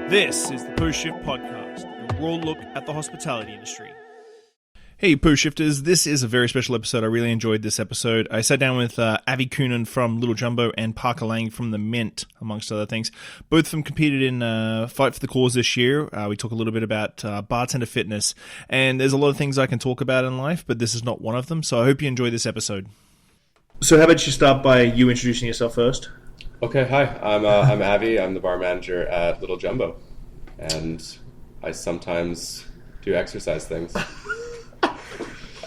This is the Post Shift Podcast, a raw look at the hospitality industry. Hey, Post Shifters, this is a very special episode. I really enjoyed this episode. I sat down with Avi Kunen from Little Jumbo and Parker Lang from The Mint, amongst other things. Both of them competed in Fight for the Cause this year. We talk a little bit about bartender fitness, and there's a lot of things I can talk about in life, but this is not one of them, so I hope you enjoy this episode. So how about you start by you introducing yourself first? Okay, hi. I'm Avi. I'm the bar manager at Little Jumbo, and I sometimes do exercise things.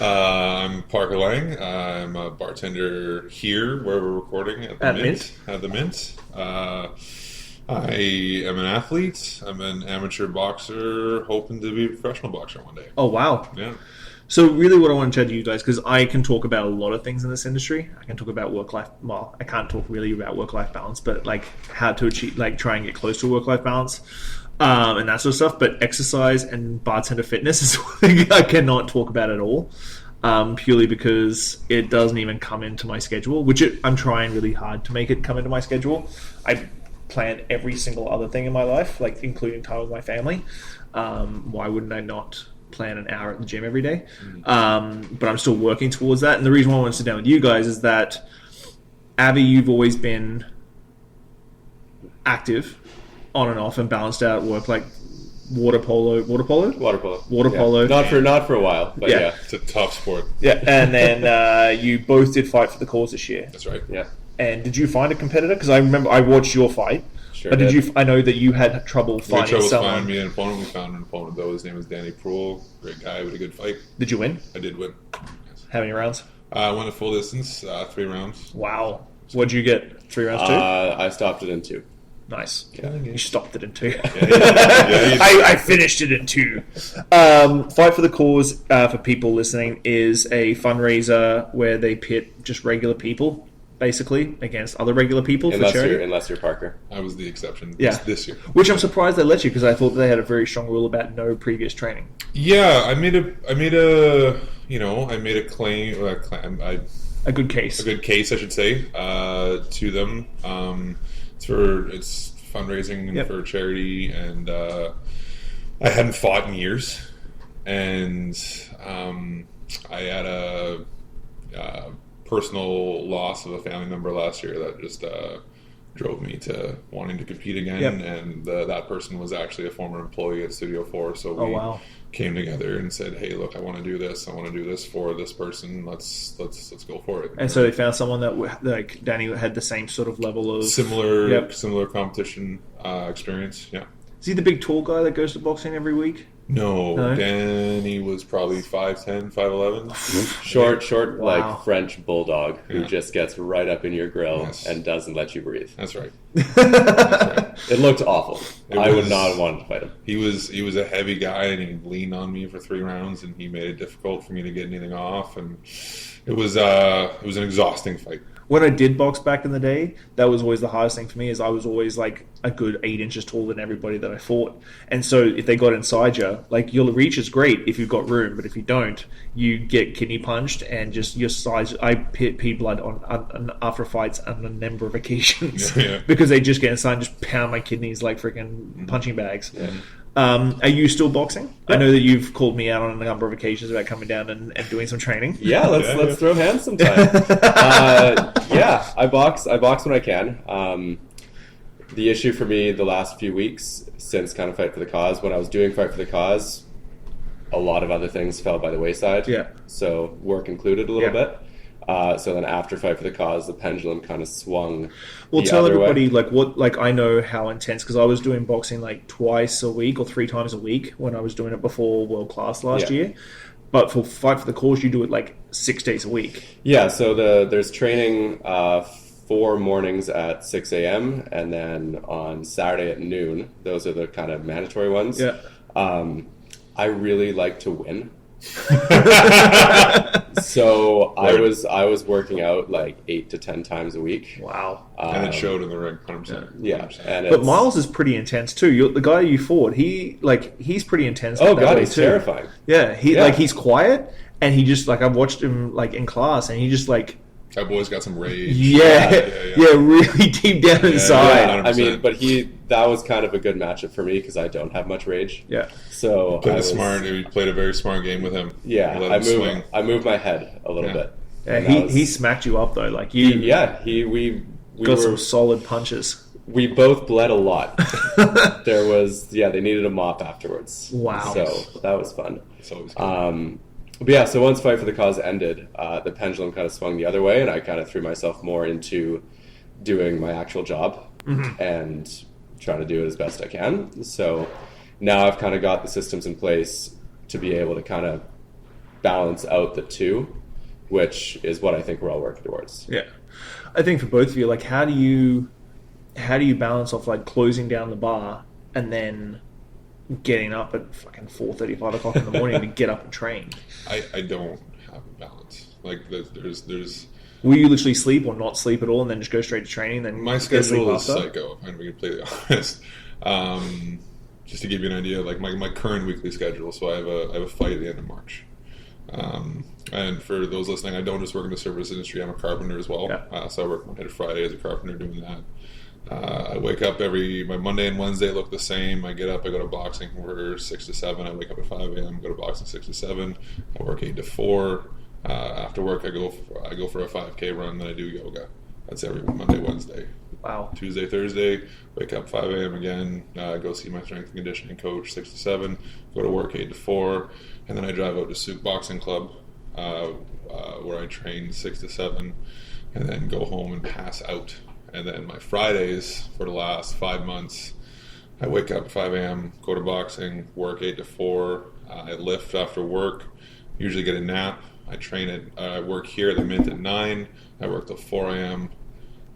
I'm Parker Lang. I'm a bartender here where we're recording at the Mint. At the Mint. I am an athlete. I'm an amateur boxer, hoping to be a professional boxer one day. Oh, wow. Yeah. So really what I want to chat to you guys, because I can talk about a lot of things in this industry. I can talk about work-life, well, I can't talk really about work-life balance, but like how to achieve, like try and get close to work-life balance and that sort of stuff. But exercise and bartender fitness is something I cannot talk about at all, purely because it doesn't even come into my schedule, I'm trying really hard to make it come into my schedule. I plan every single other thing in my life, like including time with my family. Why wouldn't I not plan an hour at the gym every day? But I'm still working towards that. And the reason why I want to sit down with you guys is that, Abby, you've always been active on and off and balanced out at work, like water polo. Not for a while, but yeah. It's a tough sport. Yeah. And then you both did Fight for the Cause this year. That's right. Yeah. And did you find a competitor? Because I remember I watched your fight. Sure. But did you? I know that you had trouble finding someone. Finding me an opponent. We found an opponent though. His name was Danny Prohl. Great guy with a good fight. Did you win? I did win. Yes. How many rounds? I went a full distance, 3 rounds. Wow. What did you get? 3 rounds too? I stopped it in 2. Nice. Yeah. You stopped it in 2. Yeah, I finished it in 2. Fight for the Cause, for people listening, is a fundraiser where they pit just regular people, basically, against other regular people for charity. Unless you're Parker. I was the exception this year. Which I'm surprised they let you, because I thought they had a very strong rule about no previous training. Yeah, I made a claim. A good case. A good case, I should say, to them. It's fundraising for charity, and I hadn't fought in years, and I had a personal loss of a family member last year that just drove me to wanting to compete again. And that person was actually a former employee at Studio 4, so we came together and said, hey, look, I want to do this. I want to do this for this person. Let's go for it. And so they found someone that, like Danny, had the same sort of level of similar competition experience. Yeah. Is he the big tall guy that goes to boxing every week? No, Danny was probably 5'10", 5'11". Short, like French bulldog who just gets right up in your grill and doesn't let you breathe. That's right. It looked awful. I would not have wanted to fight him. He was a heavy guy, and he leaned on me for 3 rounds, and he made it difficult for me to get anything off, and it was an exhausting fight. When I did box back in the day, that was always the hardest thing for me, is I was always like a good 8 inches taller than everybody that I fought. And so if they got inside you, like your reach is great if you've got room, but if you don't, you get kidney punched and just your size. I pee blood on after fights on a number of occasions because they just get inside and just pound my kidneys like freaking punching bags. Yeah. Are you still boxing? I know that you've called me out on a number of occasions about coming down and doing some training. Yeah, let's throw hands sometime. I box when I can. The issue for me the last few weeks since kind of Fight for the Cause, when I was doing Fight for the Cause, a lot of other things fell by the wayside. Yeah. So work included a little bit. So then after Fight for the Cause, the pendulum kind of swung. Well, tell everybody I know how intense, because I was doing boxing like twice a week or 3 times a week when I was doing it before World Class last year. But for Fight for the Cause, you do it like 6 days a week. Yeah. So there's training 4 mornings at 6 a.m. and then on Saturday at noon. Those are the kind of mandatory ones. Yeah. I really like to win. So I was working out like 8 to 10 times a week. Wow. And it showed in the ring 100%. Yeah. But Miles is pretty intense too. The guy you fought, he's pretty intense. Oh god, he's terrifying. Yeah, he's quiet, and he just, like, I've watched him like in class, and he just like That boy's got some rage. Yeah, really deep down inside. I mean, but that was kind of a good matchup for me because I don't have much rage. Yeah. So We played a very smart game with him. Yeah, I moved my head a little bit. Yeah, he smacked you up though. Like we got some solid punches. We both bled a lot. They needed a mop afterwards. Wow. So that was fun. It's always good. But yeah, so once Fight for the Cause ended, the pendulum kind of swung the other way, and I kind of threw myself more into doing my actual job and trying to do it as best I can. So now I've kind of got the systems in place to be able to kind of balance out the two, which is what I think we're all working towards. Yeah. I think for both of you, like, how do you balance off, like, closing down the bar and then getting up at fucking 4:30, 5 o'clock in the morning to get up and train? I don't have a balance. Like, there's. Will you literally sleep or not sleep at all and then just go straight to training? Then my schedule is psycho, if I'm being completely honest. Just to give you an idea, like my current weekly schedule. So I have a fight at the end of March. And for those listening, I don't just work in the service industry. I'm a carpenter as well. Yeah. So I work Monday to Friday as a carpenter doing that. I wake up my Monday and Wednesday look the same. I get up, I go to boxing for 6 to 7. I wake up at 5 a.m., go to boxing 6 to 7. I work 8 to 4. After work, I go for a 5K run, then I do yoga. That's every Monday, Wednesday. Wow. Tuesday, Thursday, wake up 5 a.m. again, go see my strength and conditioning coach 6 to 7, go to work 8 to 4, and then I drive out to Souk Boxing Club where I train 6 to 7, and then go home and pass out. And then my Fridays for the last 5 months, I wake up at 5 a.m., go to boxing, work 8 to 4. I lift after work, usually get a nap. I work here at the Mint at 9. I work till 4 a.m.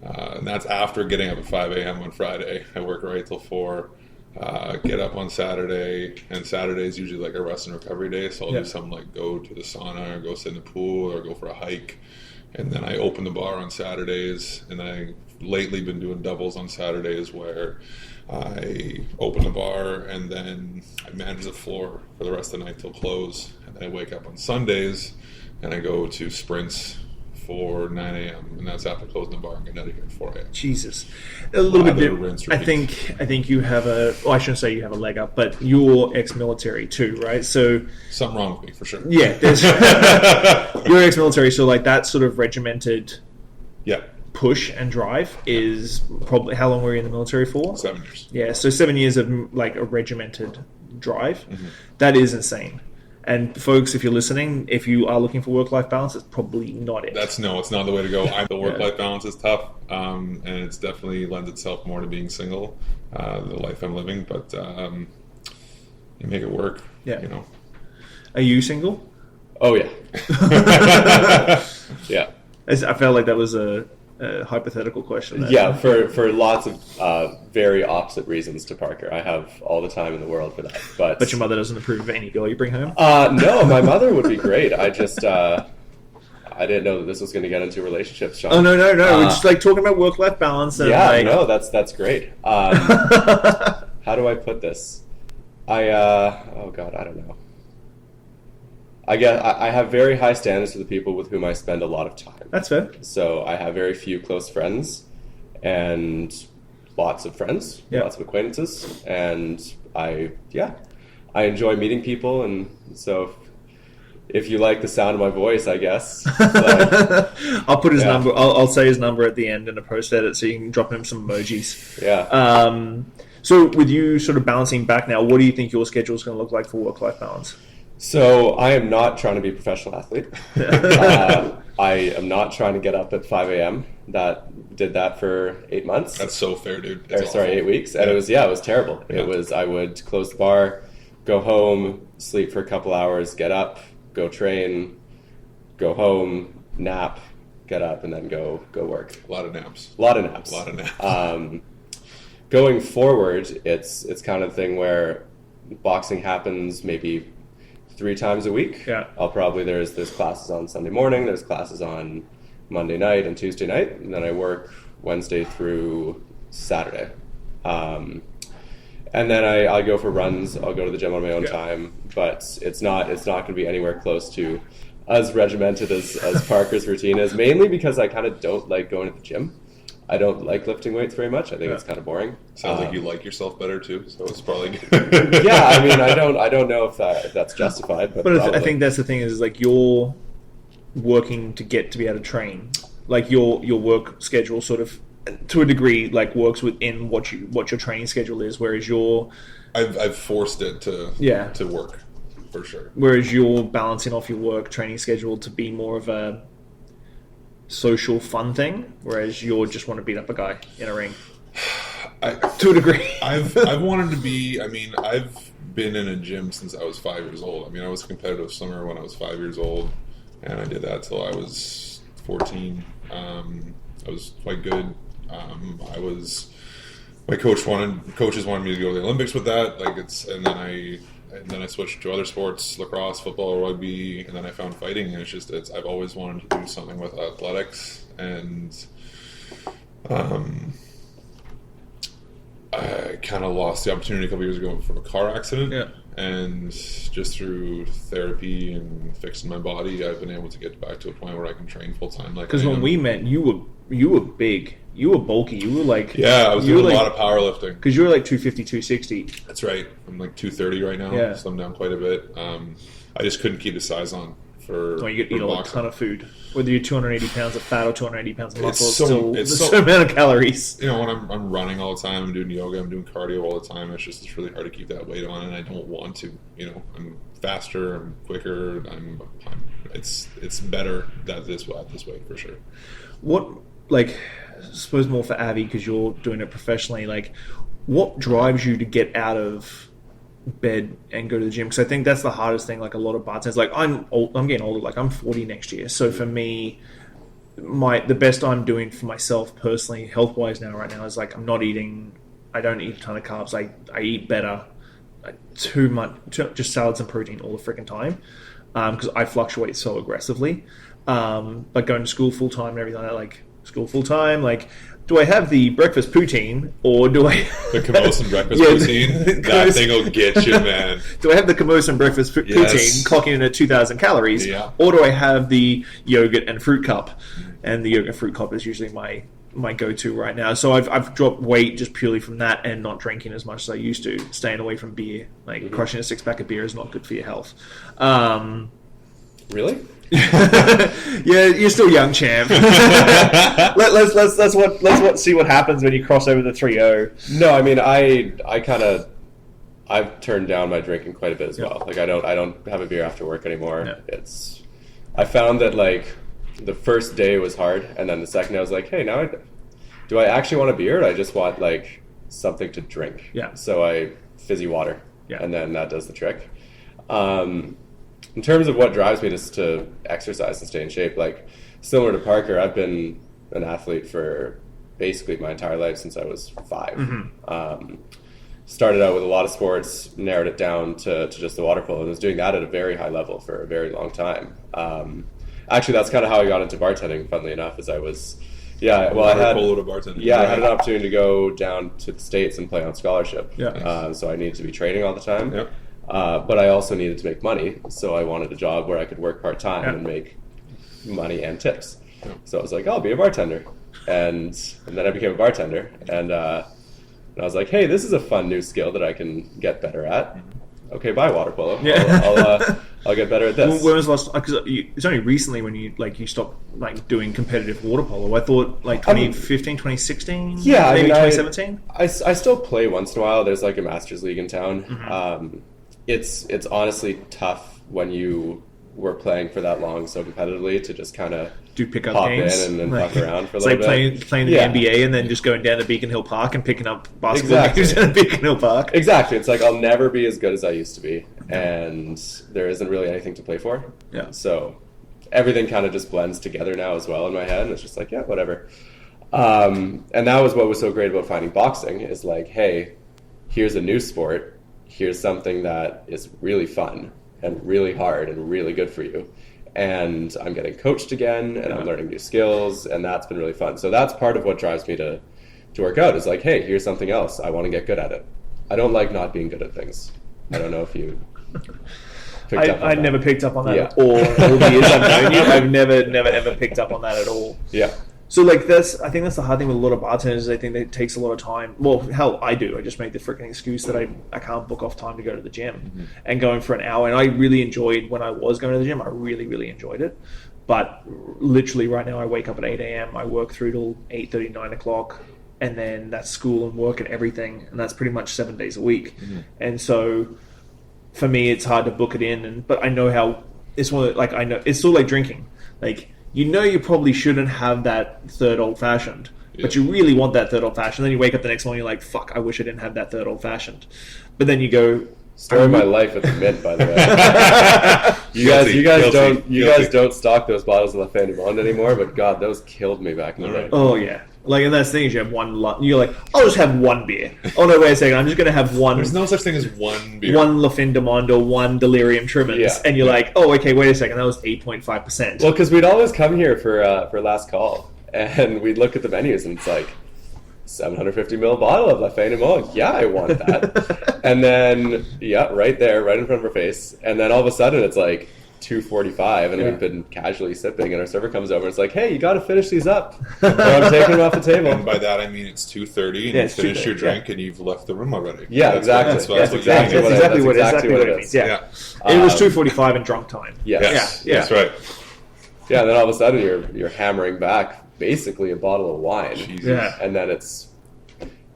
And that's after getting up at 5 a.m. on Friday. I work right till 4. Get up on Saturday, and Saturday is usually like a rest and recovery day. So I'll do something like go to the sauna or go sit in the pool or go for a hike. And then I open the bar on Saturdays, and I lately been doing doubles on Saturdays where I open the bar and then I manage the floor for the rest of the night till close. And then I wake up on Sundays and I go to sprints for 9 a.m. and that's after closing the bar and getting out of here at 4 a.m. Jesus. A little bit different. I think you have I shouldn't say you have a leg up, but you're ex-military too, right? So something wrong with me for sure. Yeah, you're ex-military, so like that sort of regimented push and drive is probably, how long were you in the military for? 7 years. Yeah, so 7 years of like a regimented drive. That is insane. And folks, if you're listening, if you are looking for work-life balance, it's probably not it. It's not the way to go. The work-life balance is tough, and it's definitely lends itself more to being single, the life I'm living. But you make it work. Yeah. You know. Are you single? Oh yeah. Yeah. I felt like that was a hypothetical question there. Yeah, for lots of very opposite reasons to Parker. I have all the time in the world for that. But your mother doesn't approve of any girl you bring home? No, my mother would be great. I just I didn't know that this was going to get into relationships, Shawn. Oh, no. We're just like talking about work-life balance. And that's great. How do I put this? Oh God, I don't know. I guess I have very high standards for the people with whom I spend a lot of time. That's fair. So I have very few close friends and lots of friends, lots of acquaintances, and I enjoy meeting people, and so if you like the sound of my voice, I guess. I'll put his number. I'll say his number at the end in a post edit, so you can drop him some emojis. Yeah. So with you sort of balancing back now, what do you think your schedule is going to look like for work-life balance? So I am not trying to be a professional athlete. I am not trying to get up at 5 a.m. Did that for 8 months. That's so fair, dude. 8 weeks. And it was terrible. Yeah. I would close the bar, go home, sleep for a couple hours, get up, go train, go home, nap, get up, and then go work. A lot of naps. Going forward, it's kind of the thing where boxing happens maybe 3 times a week. Yeah. There's classes on Sunday morning, there's classes on Monday night and Tuesday night, and then I work Wednesday through Saturday. And then I go for runs, I'll go to the gym on my own time, but it's not going to be anywhere close to as regimented as Parker's routine is, mainly because I kind of don't like going to the gym. I don't like lifting weights very much. I think it's kind of boring. Sounds like you like yourself better too, so it's probably good. Yeah, I mean, I don't know if that's justified, but I think that's the thing is like you're working to get to be able to train. Like your work schedule sort of, to a degree, like works within what your training schedule is, whereas I've forced it to work for sure. Whereas you're balancing off your work training schedule to be more of a social fun thing, whereas you just want to beat up a guy in a ring. To a degree. I've wanted to be. I mean, I've been in a gym since I was 5 years old. I mean, I was a competitive swimmer when I was 5 years old, and I did that till I was 14. I was quite good. My coaches wanted me to go to the Olympics with that. And then I switched to other sports, lacrosse, football, rugby, and then I found fighting. And I've always wanted to do something with athletics, and I kind of lost the opportunity a couple years ago from a car accident. Yeah. And just through therapy and fixing my body, I've been able to get back to a point where I can train full time. Because when we met, you were big, you were bulky, you were like I was doing a lot of powerlifting. Because you were like 250, 260. That's right. I'm like 230 right now. Yeah. Slimmed down quite a bit. I just couldn't keep the size on for. You eat a ton of food. Whether you're 280 pounds of fat or 280 pounds of muscle, it's the same amount of calories. You know, when I'm running all the time, I'm doing yoga, I'm doing cardio all the time. It's really hard to keep that weight on, and I don't want to. You know, I'm faster, I'm quicker. It's better that this way for sure. What, like, I suppose more for Avi because you're doing it professionally. Like, what drives you to get out of bed and go to the gym? Because I think that's the hardest thing. Like a lot of bartenders, like I'm getting older. Like I'm 40 next year. So for me, the best I'm doing for myself personally, health wise right now is like I don't eat a ton of carbs. I eat better. Too much, just salads and protein all the freaking time. Because I fluctuate so aggressively. But going to school full time and everything like that, like school full time, like do I have the breakfast poutine or do I the Camosun breakfast poutine? That thing will get you, man. Do I have the Camosun breakfast poutine clocking in at 2,000 calories, or do I have the yogurt and fruit cup? And the yogurt and fruit cup is usually my go-to right now. So I've dropped weight just purely from that and not drinking as much as I used to, staying away from beer. Like crushing a 6-pack of beer is not good for your health. Really? Yeah, you're still young, champ. Let's see what happens when you cross over the 3-0. No, I mean I've turned down my drinking quite a bit as well. Like I don't have a beer after work anymore. No. I found that like the first day was hard, and then the second I was like, hey, now do I actually want a beer, or I just want like something to drink? Yeah. So I fizzy water. Yeah. And then that does the trick. In terms of what drives me to exercise and stay in shape, like similar to Parker, I've been an athlete for basically my entire life since I was 5. Mm-hmm. Started out with a lot of sports, narrowed it down to just the water polo, and was doing that at a very high level for a very long time. Actually, that's kind of how I got into bartending, funnily enough, as I was... Yeah, well, I had polo to bartending. Yeah, I had an opportunity to go down to the States and play on scholarship. Yeah. So I needed to be training all the time. Yep. But I also needed to make money, so I wanted a job where I could work part-time and make money and tips. Yep. So I was like, I'll be a bartender. And then I became a bartender. And I was like, hey, this is a fun new skill that I can get better at. Okay, bye, water polo. Yeah. I'll get better at this. When was the last? Because it's only recently when you stopped like doing competitive water polo. I thought like 2015, 2016. Yeah, maybe 2017. I still play once in a while. There's like a Masters League in town. Mm-hmm. It's honestly tough when you were playing for that long so competitively to just kind of do pick up pop games in and fuck around for a it's little like bit. playing the NBA and then just going down to Beacon Hill Park and picking up basketball games at Beacon Hill Park. Exactly. It's like I'll never be as good as I used to be, and there isn't really anything to play for. Yeah. So everything kind of just blends together now as well in my head, and it's just like, yeah, whatever. And that was what was so great about finding boxing is like, hey, here's a new sport. Here's something that is really fun and really hard and really good for you. And I'm getting coached again, and I'm learning new skills, and that's been really fun. So that's part of what drives me to work out is like, hey, here's something else. I want to get good at it. I don't like not being good at things. I don't know if you... I never picked up on that at all. All the years I've known you, I've never ever picked up on that at all. Yeah. So like I think that's the hard thing with a lot of bartenders. I think that it takes a lot of time. Well, hell, I do. I just make the freaking excuse that I can't book off time to go to the gym, and going for an hour. And I really enjoyed when I was going to the gym. I really, really enjoyed it. But literally right now, I wake up at 8 a.m. I work through till 8:30, 9 o'clock, and then that's school and work and everything, and that's pretty much 7 days a week. And so for me, it's hard to book it in. But I know how it's one of, like, I know it's sort of like drinking. Like, you probably shouldn't have that third old fashioned, but you really want that third old fashioned. Then you wake up the next morning, you're like, fuck, I wish I didn't have that third old fashioned. But then you go, story of my life at the Mint, by the way. you guys don't stock those bottles of La Fin du Monde anymore, but God, those killed me back in the day. Oh yeah. Like, and that's the thing is you have you're like, I'll just have one beer. Oh no, wait a second, I'm just going to have one. There's no such thing as one beer. One La Fin du Monde or one Delirium Tremens. And you're like, oh, okay, wait a second, that was 8.5%. Well, because we'd always come here for last call, and we'd look at the menus, and it's like, 750ml bottle of La Fin du Monde. Yeah, I want that. And then, right there, right in front of our face. And then all of a sudden, it's like, 2:45, and we've been casually sipping, and our server comes over and it's like, hey, you got to finish these up, or I'm taking them off the table. And by that I mean it's 2:30 and you finish your drink and you've left the room already. That's exactly what it means. It was 2:45 and drunk time. That's right. Yeah, and then all of a sudden you're hammering back basically a bottle of wine. Jesus. And then it's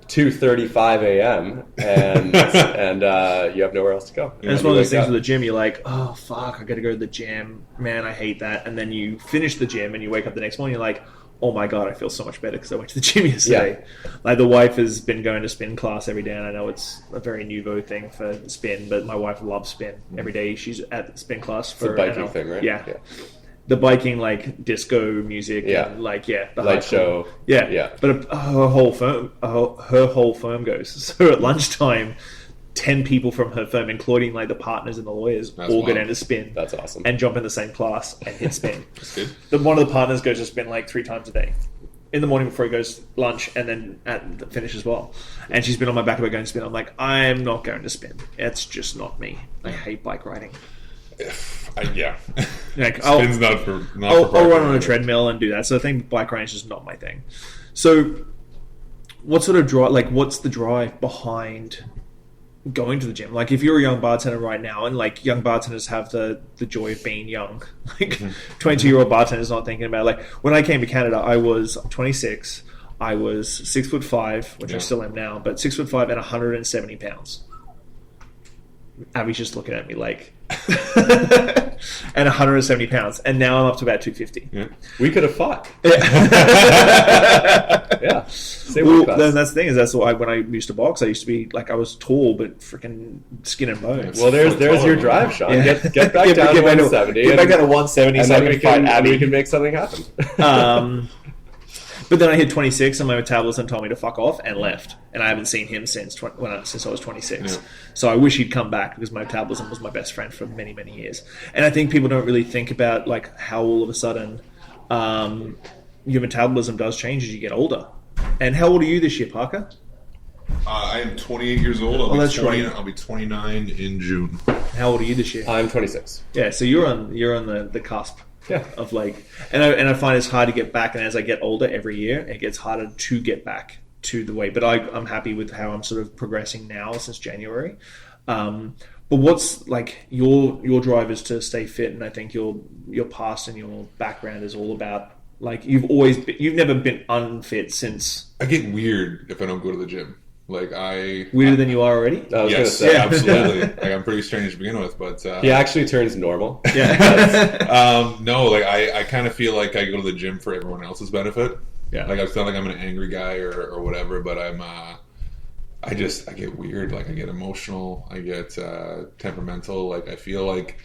2:35 a.m. and you have nowhere else to go. And it's one of those things with the gym. You're like, oh fuck, I got to go to the gym. Man, I hate that. And then you finish the gym and you wake up the next morning. You're like, oh my god, I feel so much better because I went to the gym yesterday. Like, the wife has been going to spin class every day, and I know it's a very nouveau thing for spin, but my wife loves spin. Every day she's at spin class for it's a biking thing, right? Yeah. The biking, like disco music, and like the light show, But her whole firm goes. So at lunchtime, 10 people from her firm, including like the partners and the lawyers, all go down to spin. That's awesome. And jump in the same class and hit spin. That's good. One of the partners goes to spin like 3 times a day. In the morning before he goes lunch, and then at the finish as well. And she's been on my back about going to spin. I'm like, I'm not going to spin. It's just not me. I hate bike riding. Like, Spin's not for I'll run on a treadmill and do that. So I think bike riding is just not my thing. So what sort of drive, like, what's the drive behind going to the gym? Like, if you're a young bartender right now, and like young bartenders have the joy of being young, like 22-year-old bartenders not thinking about it. Like, when I came to Canada, I was 26. I was 6'5", which I still am now, but 6'5" and 170 pounds. Abby's just looking at me like, and 170 pounds, and now I'm up to about 250. We could have fought. Then that's the thing, is that's why when I used to box, I used to be like, I was tall but freaking skin and bones. Well, there's your drive, Sean. Get back down to 170. Get back down to 170, so we can make something happen. But then I hit 26, and my metabolism told me to fuck off and left. And I haven't seen him since I was 26. Yeah. So I wish he'd come back, because my metabolism was my best friend for many, many years. And I think people don't really think about like how all of a sudden your metabolism does change as you get older. And how old are you this year, Parker? I am 28 years old. I'll be 29 in June. How old are you this year? I'm 26. Yeah, so you're on the cusp. Of like, and I find it's hard to get back, and as I get older every year, it gets harder to get back to the weight. But I'm happy with how I'm sort of progressing now since January. But what's like your drive is to stay fit, and I think your past and your background is all about like you've never been unfit since. I get weird if I don't go to the gym. Like weirder than you are already. Yes, absolutely. Like, I'm pretty strange to begin with, but he actually turns normal. No, like I kind of feel like I go to the gym for everyone else's benefit. Yeah, like it's not like I'm an angry guy or whatever, but I get weird. Like I get emotional. I get temperamental. Like I feel like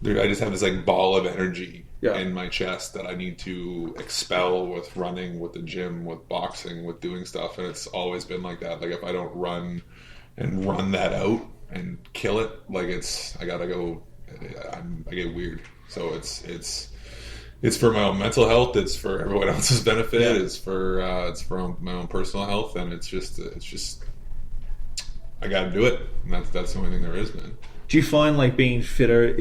I just have this like ball of energy in my chest that I need to expel with running, with the gym, with boxing, with doing stuff. And it's always been like that. Like if I don't run that out and kill it, like I gotta go. I get weird. So it's for my own mental health. It's for everyone else's benefit. Yeah. It's for my own personal health. And it's just I gotta do it. And that's the only thing there is, man. Do you find like being fitter,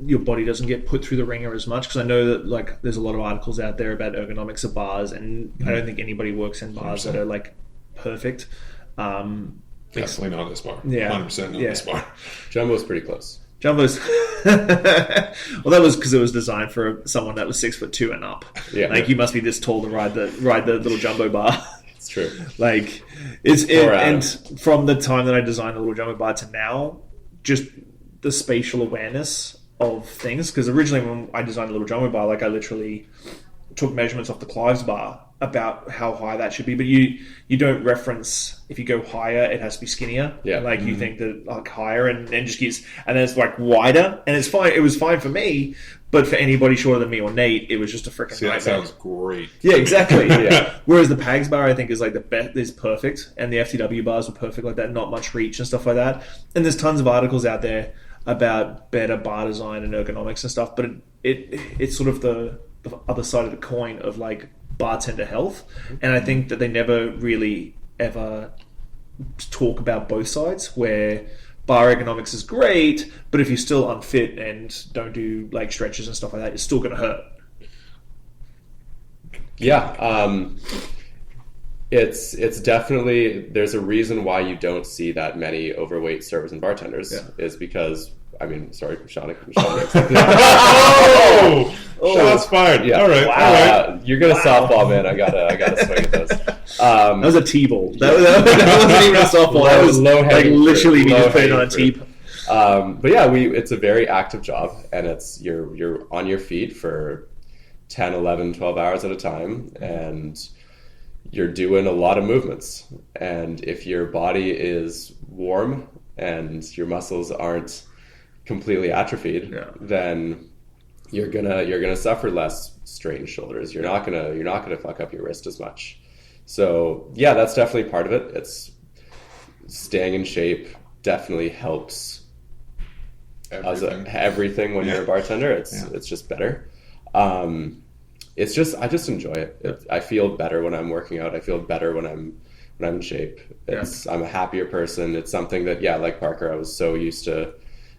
your body doesn't get put through the ringer as much? Because I know that like there's a lot of articles out there about ergonomics of bars, and I don't think anybody works in bars 100%. that are like perfect. Definitely not this bar. Yeah. 100% not this bar. Jumbo's pretty close. Jumbo's well, that was because it was designed for someone that was 6'2" and up. Yeah, like you must be this tall to ride the little jumbo bar. It's true. Like and from the time that I designed the little jumbo bar to now, just the spatial awareness of things. Because originally when I designed the little jumbo bar, like I literally took measurements off the Clive's bar about how high that should be, but you don't reference if you go higher it has to be skinnier. Yeah. Like you think that like higher and then just gets, and then it's like wider, and it's fine. It was fine for me, but for anybody shorter than me or Nate, it was just a freaking nightmare. That sounds great. Yeah, exactly. Yeah. Whereas the Pags bar I think is like the best, is perfect, and the FTW bars were perfect like that, not much reach and stuff like that. And there's tons of articles out there about better bar design and ergonomics and stuff, but it's sort of the other side of the coin of like bartender health, and I think that they never really ever talk about both sides, where bar ergonomics is great, but if you're still unfit and don't do like stretches and stuff like that, it's still going to hurt. Yeah, it's definitely, there's a reason why you don't see that many overweight servers and bartenders, is because, I mean, sorry, Shawn. Shots fired. Yeah. All right. You're gonna softball, man. I gotta swing at those. That was a T-ball. That wasn't even a softball. That was low like literally we just put it on a tee. But yeah, it's a very active job, and it's you're on your feet for 10, 11, 12 hours at a time, and you're doing a lot of movements. And if your body is warm and your muscles aren't completely atrophied, then you're gonna suffer less strained shoulders. You're not gonna fuck up your wrist as much. So yeah, that's definitely part of it. It's staying in shape definitely helps everything when you're a bartender. It's just better. I just enjoy it. I feel better when I'm working out. I feel better when I'm in shape. I'm a happier person. It's something that, like Parker, I was so used to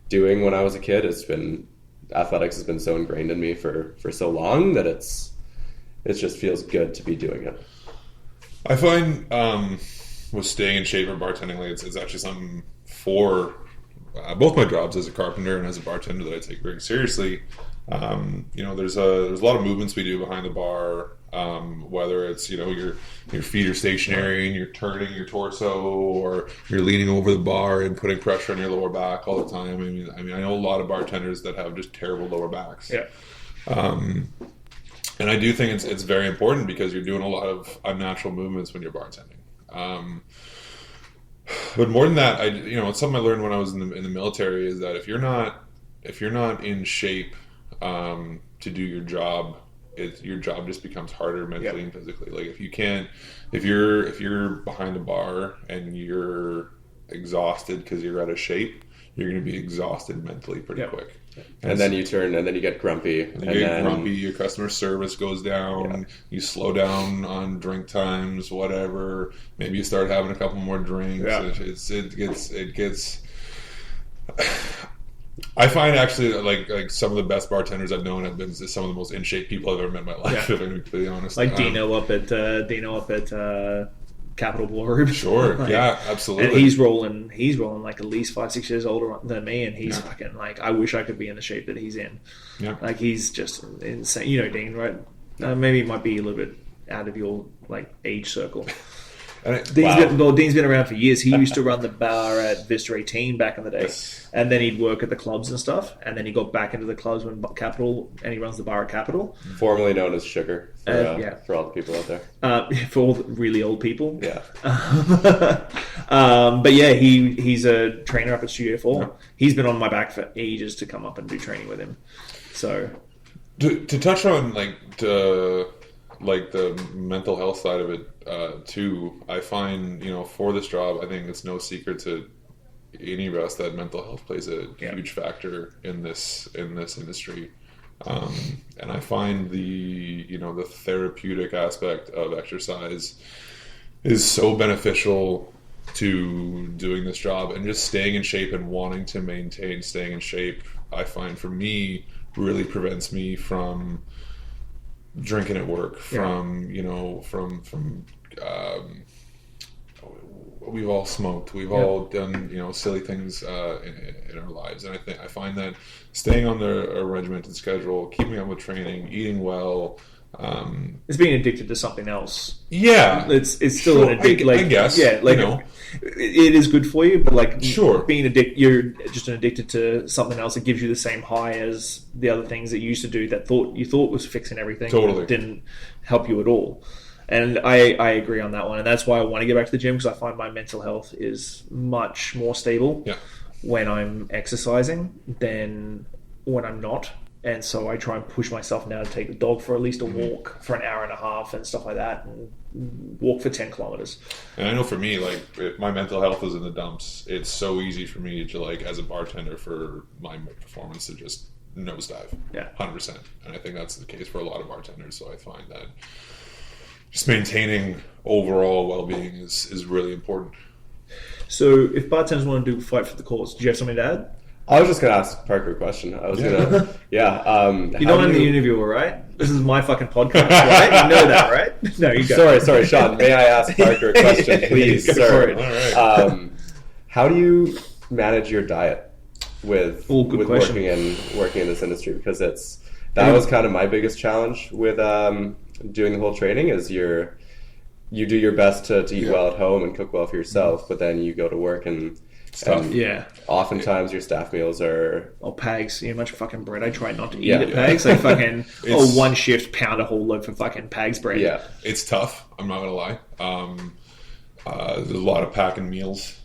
doing when I was a kid. Athletics has been so ingrained in me for so long that it just feels good to be doing it. I find with staying in shape or bartending, like it's actually something for both my jobs as a carpenter and as a bartender that I take very seriously. There's a lot of movements we do behind the bar, whether it's your feet are stationary and you're turning your torso, or you're leaning over the bar and putting pressure on your lower back all the time. I mean I know a lot of bartenders that have just terrible lower backs. And I do think it's very important because you're doing a lot of unnatural movements when you're bartending. But more than that, it's something I learned when I was in the military, is that if you're not in shape to do your job, your job just becomes harder mentally and physically. Like if you're behind the bar and you're exhausted because you're out of shape, you're going to be exhausted mentally pretty quick. And then you get grumpy. Your customer service goes down, you slow down on drink times, whatever. Maybe you start having a couple more drinks. It gets I find actually like some of the best bartenders I've known have been some of the most in shape people I've ever met in my life, if I'm being completely honest. Like Dino up at Capital Ballroom. Sure, absolutely. And he's rolling like at least 5-6 years older than me, and he's fucking like, I wish I could be in the shape that he's in. Yeah, like he's just insane. Dean, right? Maybe it might be a little bit out of your like age circle. Dean's been around for years. He used to run the bar at Vista 18 back in the day, and then he'd work at the clubs and stuff, and then he got back into the clubs when Capital, and he runs the bar at Capital, formerly known as Sugar for all the people out there, for all the really old people. But he's a trainer up at Studio 4. He's been on my back for ages to come up and do training with him. So to touch on the mental health side of it too, I find for this job, I think it's no secret to any of us that mental health plays a huge factor in this industry, and I find the therapeutic aspect of exercise is so beneficial to doing this job, and just staying in shape and wanting to maintain staying in shape, I find for me really prevents me from drinking at work, from we've all smoked, we've all done silly things in our lives, and I find that staying on a regimented schedule, keeping up with training, eating well, it's being addicted to something else. Yeah, it's still an addiction. I guess. Yeah, it is good for you, but being addicted, you're just addicted to something else that gives you the same high as the other things that you used to do that you thought was fixing everything. Totally didn't help you at all. And I agree on that one, and that's why I want to get back to the gym, because I find my mental health is much more stable when I'm exercising than when I'm not. And so I try and push myself now to take the dog for at least a walk for an hour and a half and stuff like that, and walk for 10 kilometers. And I know for me, if my mental health is in the dumps, it's so easy for me to, as a bartender, for my performance to just nosedive. 100%. And I think that's the case for a lot of bartenders. So I find that just maintaining overall well-being is really important. So if bartenders want to do fight for the cause, do you have something to add? I was just going to ask Parker a question. I was going to, you know I'm the interviewer, right? This is my fucking podcast, right? You know that, right? No, you go. Sorry, Shawn. May I ask Parker a question, please, sir? All right. How do you manage your diet with working in this industry? Because that was kind of my biggest challenge with doing the whole training. Is you do your best to eat well at home and cook well for yourself, but then you go to work and oftentimes your staff meals are PAGs. Much fucking bread. I try not to eat at PAGs. Like fucking one shift, pound a whole loaf of fucking PAGs bread. Yeah, it's tough. I'm not gonna lie. There's a lot of packing meals.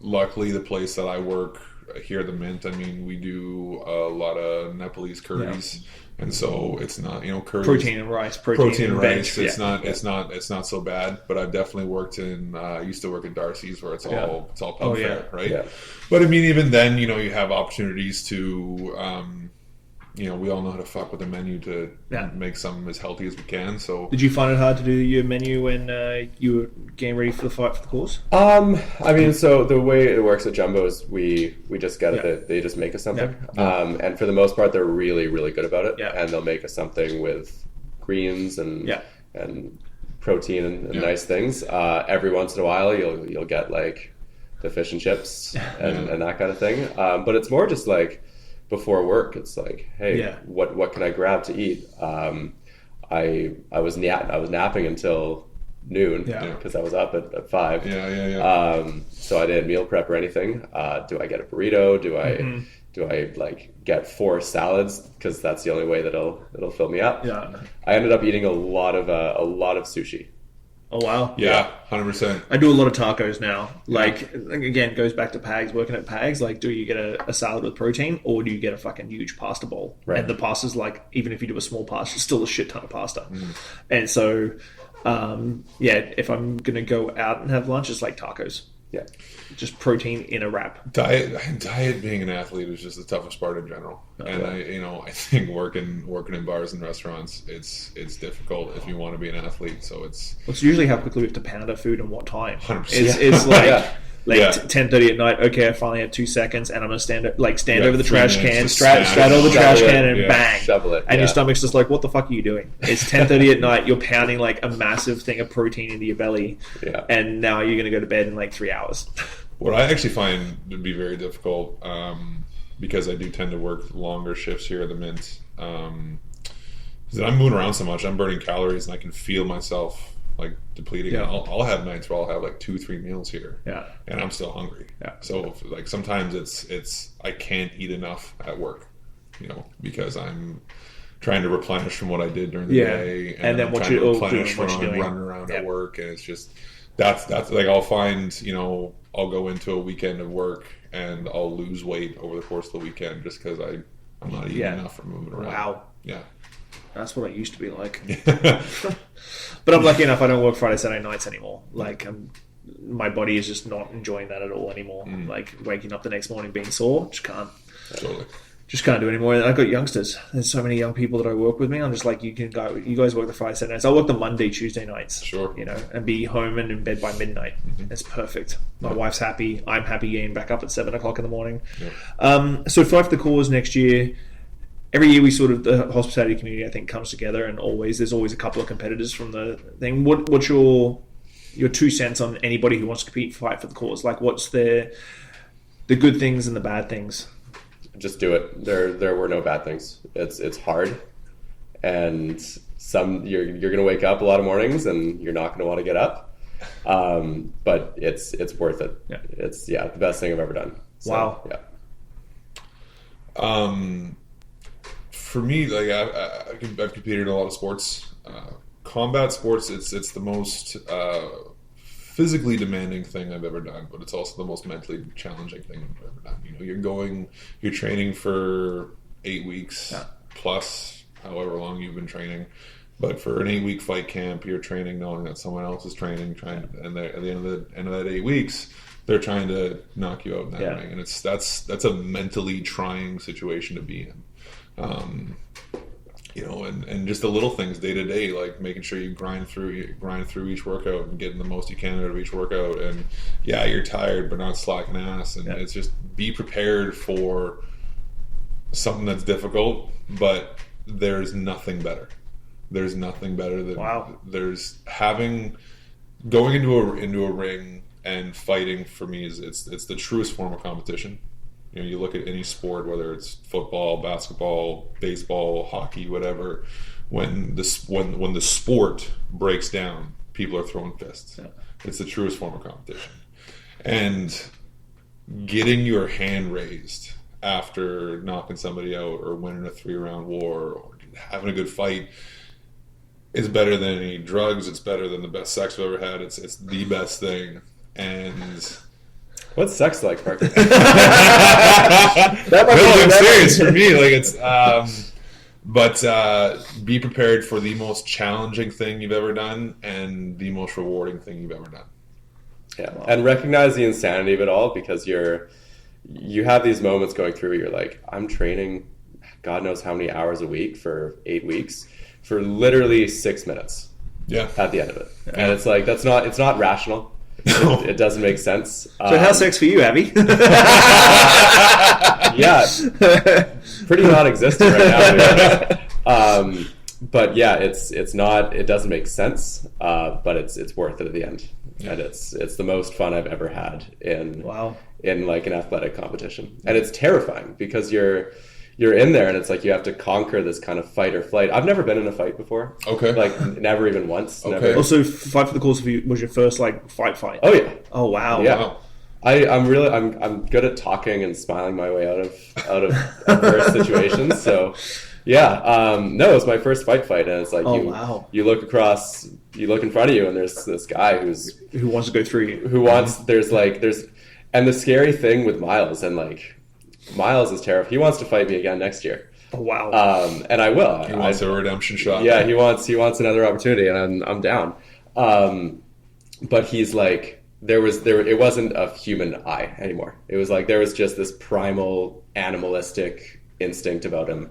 Luckily, the place that I work here at the Mint, we do a lot of Nepalese curries. And so it's not, curries, protein and rice, protein and rice. It's not so bad. But I've definitely worked used to work at Darcy's, where it's all pub fare, right? Yeah. But even then, you have opportunities to, we all know how to fuck with the menu to make something as healthy as we can. So, did you find it hard to do your menu when you were getting ready for the fight for the course? So the way it works at Jumbo is we just get it. They just make us something. And for the most part, they're really, really good about it. And they'll make us something with greens and protein and nice things. Every once in a while, you'll get the fish and chips and that kind of thing. But it's more just before work, it's hey, what can I grab to eat? I was napping until noon because I was up at 5. So I didn't meal prep or anything. Do I get a burrito? Do I get 4 salads because that's the only way that it'll fill me up? I ended up eating a lot of sushi. Oh wow! Yeah, 100%. I do a lot of tacos now. Again, goes back to PAGs. Working at PAGs, do you get a salad with protein, or do you get a fucking huge pasta bowl? Right. And the pasta's even if you do a small pasta, it's still a shit ton of pasta. And so, if I'm gonna go out and have lunch, it's tacos. Yeah, just protein in a wrap. Diet being an athlete is just the toughest part in general. And I think working in bars and restaurants, it's difficult if you want to be an athlete. So it's usually how quickly we have to pound our food and what time. 100%. It's 10:30 at night. Okay, I finally have 2 seconds, and I'm gonna stand over the trash can, straddle the trash can, and bang, shovel it. And your stomach's just what the fuck are you doing? It's 10:30 at night. You're pounding a massive thing of protein into your belly, and now you're gonna go to bed in 3 hours. What I actually find to be very difficult, because I do tend to work longer shifts here at the Mint, is that I'm moving around so much. I'm burning calories, and I can feel myself depleting. I'll have nights where I'll have 2-3 meals here, and I'm still hungry. So sometimes it's I can't eat enough at work, because I'm trying to replenish from what I did during the day, and then what you replenish when I'm running around at work, and it's just that's I'll find I'll go into a weekend of work and I'll lose weight over the course of the weekend just because I'm not eating enough from moving around. Wow. Yeah. That's what I used to be like. But I'm lucky enough I don't work Friday, Saturday nights anymore. My body is just not enjoying that at all anymore. Waking up the next morning being sore, just can't. Totally. just can't do it anymore. I've got youngsters. There's so many young people that I work with me. I'm just like, you can go. You guys work the Friday, Saturday nights. I work the Monday, Tuesday nights. Sure. And be home and in bed by midnight. It's perfect. My wife's happy. I'm happy getting back up at 7 o'clock in the morning. Yeah. So Fight for the Cause next year. Every year the hospitality community, I think, comes together, and there's always a couple of competitors from the thing. What's your 2 cents on anybody who wants to compete, Fight for the Cause? Like, what's the good things and the bad things? Just do it. There were no bad things. It's hard, and you're going to wake up a lot of mornings and you're not going to want to get up, but it's worth it. Yeah. It's the best thing I've ever done. So, wow. Yeah. For me, like I've competed in a lot of sports. Combat sports, it's the most physically demanding thing I've ever done, but it's also the most mentally challenging thing I've ever done. You're training for 8 weeks plus however long you've been training. But for an 8-week fight camp, you're training knowing that someone else is training, and at the end of that 8 weeks, they're trying to knock you out in that ring, and that's a mentally trying situation to be in. And just the little things day to day, like making sure you grind through each workout and getting the most you can out of each workout. And you're tired, but not slacking ass. And it's just be prepared for something that's difficult, but there's nothing better. There's nothing better than going into a ring and fighting. For me, it's the truest form of competition. You look at any sport, whether it's football, basketball, baseball, hockey, whatever. When the sport breaks down, people are throwing fists. Yeah. It's the truest form of competition. And getting your hand raised after knocking somebody out or winning a 3-round war or having a good fight is better than any drugs. It's better than the best sex I've ever had. It's the best thing. And what's sex like, Parker? I'm serious. For me, like it's. But be prepared for the most challenging thing you've ever done and the most rewarding thing you've ever done. Yeah, and recognize the insanity of it all, because you have these moments going through. You're like, I'm training, God knows how many hours a week for 8 weeks for literally 6 minutes. Yeah. At the end of it, and it's like it's not rational. It doesn't make sense. So how's sex for you, Abby? Yeah, pretty non-existent right now. But yeah, it's not. It doesn't make sense. But it's worth it at the end, and it's the most fun I've ever had in like an athletic competition, and it's terrifying because you're in there and it's like you have to conquer this kind of fight or flight. I've never been in a fight before. Okay. Like never even once. Okay. Never. Also, Fight for the Cause was your first like fight? Oh yeah. Oh wow. Yeah. Wow. I'm good at talking and smiling my way out of adverse situations. So yeah. No, it was my first fight, and it's like you look across, you look in front of you, and there's this guy who wants to go through you. And the scary thing with Miles, and like Miles is terrified. He wants to fight me again next year. Oh, wow. And I will. He wants a redemption shot. Yeah, he wants another opportunity, and I'm down. But he's like, it wasn't a human eye anymore. It was like there was just this primal animalistic instinct about him,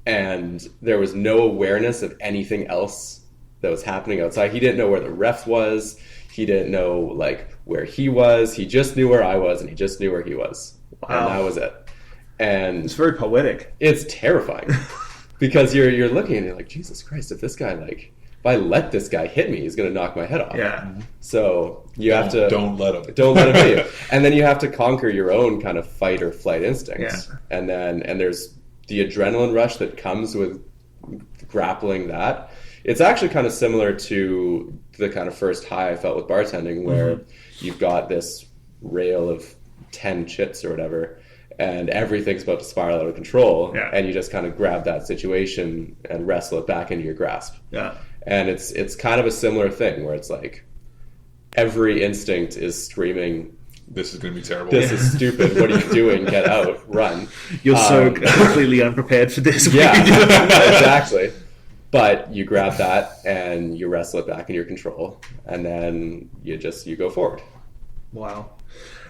and there was no awareness of anything else that was happening outside. He didn't know where the ref was. He didn't know like where he was. He just knew where I was, and he just knew where he was. Wow. And that was it. And it's very poetic. It's terrifying because you're looking and you're like, Jesus Christ, if I let this guy hit me, he's going to knock my head off. Yeah. So don't let him hit you. And then you have to conquer your own kind of fight or flight instincts. Yeah. And there's the adrenaline rush that comes with grappling that. It's actually kind of similar to the kind of first high I felt with bartending, where you've got this rail of 10 chits or whatever, and everything's about to spiral out of control, and you just kind of grab that situation and wrestle it back into your grasp. Yeah. And it's kind of a similar thing where it's like every instinct is screaming, this is going to be terrible. This is stupid. What are you doing? Get out. Run. You're so completely unprepared for this. Yeah, exactly. But you grab that and you wrestle it back in your control, and then you go forward. Wow.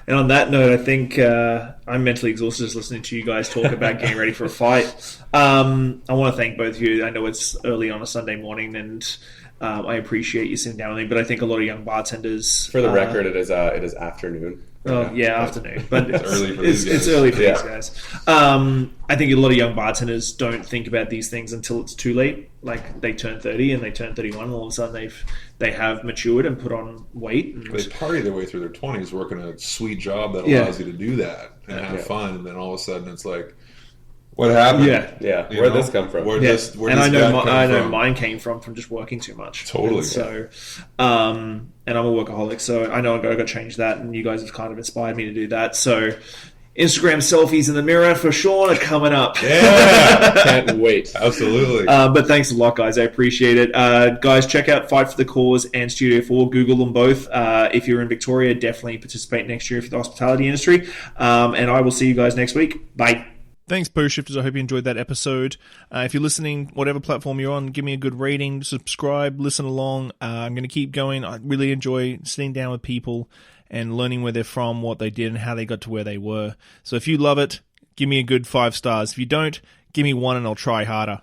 And on that note, I think I'm mentally exhausted just listening to you guys talk about getting ready for a fight. I want to thank both of you. I know it's early on a Sunday morning, and I appreciate you sitting down with me. But I think a lot of young bartenders... For the record, it is afternoon. Oh, yeah, afternoon. But it's early for these guys. It's early for these guys. I think a lot of young bartenders don't think about these things until it's too late. Like, they turn 30 and they turn 31, and all of a sudden they have matured and put on weight. And they party their way through their 20s working a sweet job that allows you to do that and have fun, and then all of a sudden it's like, what happened? Yeah. Where'd this come from? I know mine came from just working too much. Totally. And so, and I'm a workaholic, so I know I got to change that, and you guys have kind of inspired me to do that. So, Instagram selfies in the mirror for Shawn are coming up. Yeah, can't wait. Absolutely. But thanks a lot, guys. I appreciate it. Guys, check out Fight for the Cause and Studio 4. Google them both. If you're in Victoria, definitely participate next year for the hospitality industry. And I will see you guys next week. Bye. Thanks, Post Shifters. I hope you enjoyed that episode. If you're listening, whatever platform you're on, give me a good rating, subscribe, listen along. I'm going to keep going. I really enjoy sitting down with people and learning where they're from, what they did, and how they got to where they were. So if you love it, give me a good 5 stars. If you don't, give me 1 and I'll try harder.